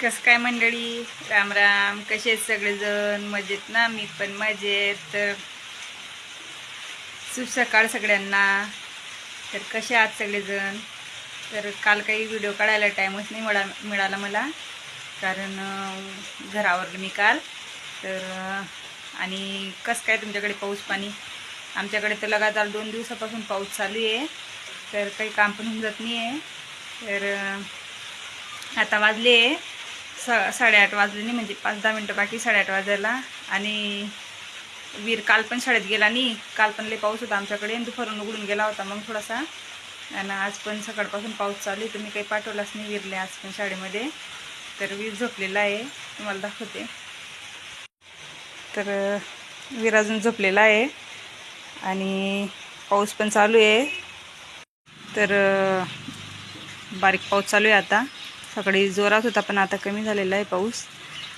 कसं काय मंडळी, राम राम. कसे आहेत सगळेजण? मजेत ना? मी पण मजेत. तर शुभ सकाळ सगळ्यांना. तर कसे आहात सगळेजण? तर काल काही व्हिडिओ काढायला टाईमच नाही मिळाला मला, कारण घरावरलं मी काल. तर आणि कसं काय तुमच्याकडे पाऊस पाणी? आमच्याकडे तर लगातार 2 दिवसापासून पाऊस चालू आहे, तर काही काम पण होऊन जात नाही आहे. तर आता वाजले 8:30 वाजले नाही, म्हणजे 5-10 मिनटं बाकी 8:30 वाजायला. आणि वीर काल पण शाळेत गेला नाही. काल पण लई पाऊस होता आमच्याकडे, आणि दुपारून उघडून गेला होता मग थोडासा. आणि आज पण सकाळपासून पाऊस चालू आहे, तर मी काही पाठवलाच नाही वीरले आज पण शाळेमध्ये. तर वीर झोपलेला आहे, तुम्हाला दाखवते. तर वीर अजून झोपलेला आहे आणि पाऊस पण चालू आहे. तर बारीक पाऊस चालू आहे आता. सकाळी जोरात होता, पण आता कमी झालेला आहे पाऊस.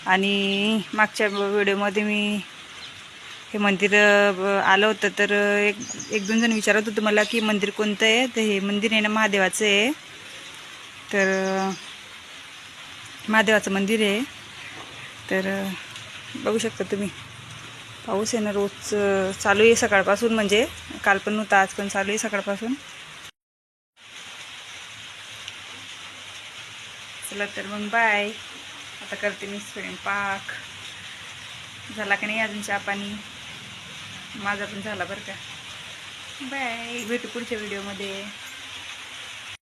आणि मागच्या व्हिडिओमध्ये मी हे मंदिर आलं होतं, तर एक दोन जण विचारत होते मला की मंदिर कोणतं आहे. तर हे मंदिर आहे ना, महादेवाचं आहे. तर महादेवाचं मंदिर आहे. तर बघू शकता तुम्ही, पाऊस आहे ना रोज चालू आहे सकाळपासून. म्हणजे काल पण नव्हता, आज पण चालू आहे सकाळपासून. चला तर मग बाय. आता करते मी स्वयंपाक. झाला का नाही अजून चहा पाणी? माझा पण झाला बरं का. बाय, भेटू पुढच्या व्हिडिओमध्ये.